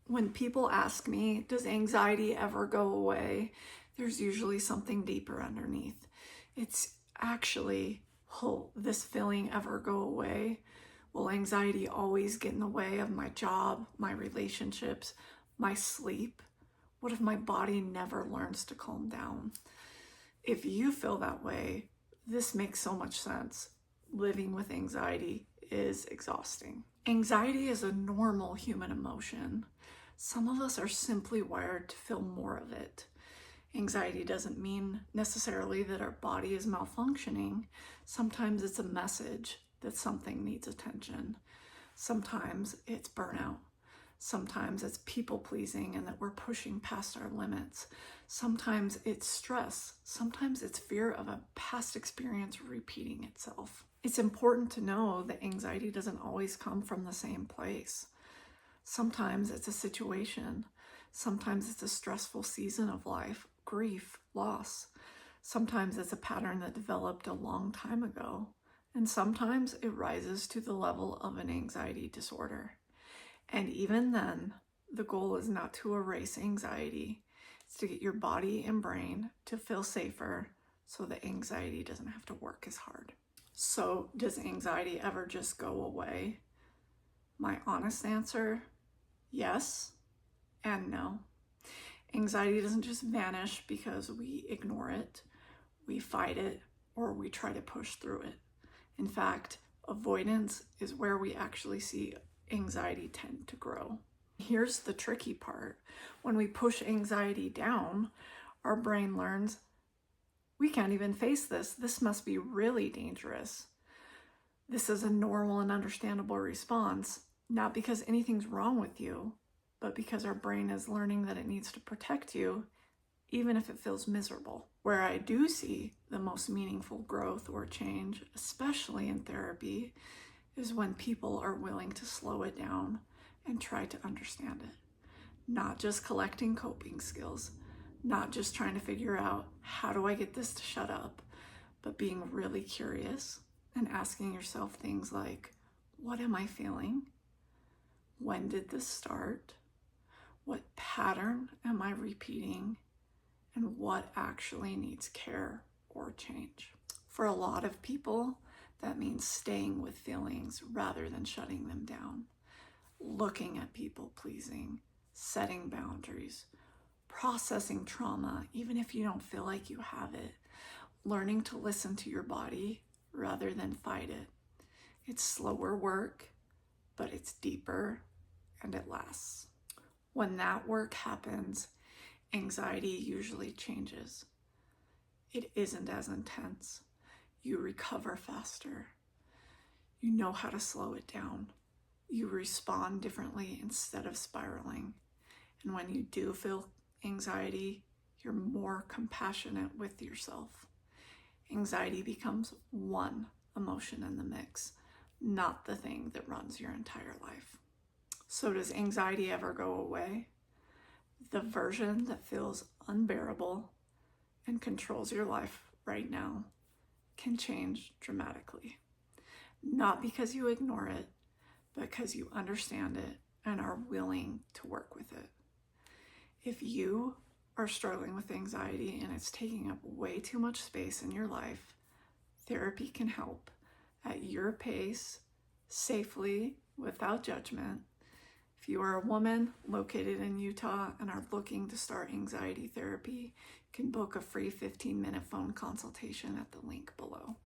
When people ask me, does anxiety ever go away? There's usually something deeper underneath. It's actually, will this feeling ever go away? Will anxiety always get in the way of my job, my relationships, my sleep? What if my body never learns to calm down? If you feel that way, this makes so much sense. Living with anxiety is exhausting. Anxiety is a normal human emotion. Some of us are simply wired to feel more of it. Anxiety doesn't mean necessarily that our body is malfunctioning. Sometimes it's a message that something needs attention. Sometimes it's burnout. Sometimes it's people pleasing and that we're pushing past our limits. Sometimes it's stress. Sometimes it's fear of a past experience repeating itself. It's important to know that anxiety doesn't always come from the same place. Sometimes it's a situation. Sometimes it's a stressful season of life, grief, loss. Sometimes it's a pattern that developed a long time ago. And sometimes it rises to the level of an anxiety disorder. And even then, the goal is not to erase anxiety. It's to get your body and brain to feel safer so that anxiety doesn't have to work as hard. So, does anxiety ever just go away? My honest answer, yes and no. Anxiety doesn't just vanish because we ignore it, we fight it, or we try to push through it. In fact, avoidance is where we actually see anxiety tend to grow. Here's the tricky part. When we push anxiety down, our brain learns, we can't even face this. This must be really dangerous. This is a normal and understandable response, not because anything's wrong with you, but because our brain is learning that it needs to protect you, even if it feels miserable. Where I do see the most meaningful growth or change, especially in therapy, is when people are willing to slow it down and try to understand it. Not just collecting coping skills, not just trying to figure out how do I get this to shut up, but being really curious and asking yourself things like, what am I feeling? When did this start? What pattern am I repeating? And what actually needs care or change? For a lot of people, that means staying with feelings rather than shutting them down, looking at people pleasing, setting boundaries, processing trauma, even if you don't feel like you have it, learning to listen to your body rather than fight it. It's slower work, but it's deeper and it lasts. When that work happens, anxiety usually changes. It isn't as intense. You recover faster. You know how to slow it down. You respond differently instead of spiraling. And when you do feel anxiety, you're more compassionate with yourself. Anxiety becomes one emotion in the mix, not the thing that runs your entire life. So does anxiety ever go away? The version that feels unbearable and controls your life right now can change dramatically. Not because you ignore it, but because you understand it and are willing to work with it. If you are struggling with anxiety and it's taking up way too much space in your life, therapy can help at your pace, safely, without judgment. If you are a woman located in Utah and are looking to start anxiety therapy, you can book a free 15-minute phone consultation at the link below.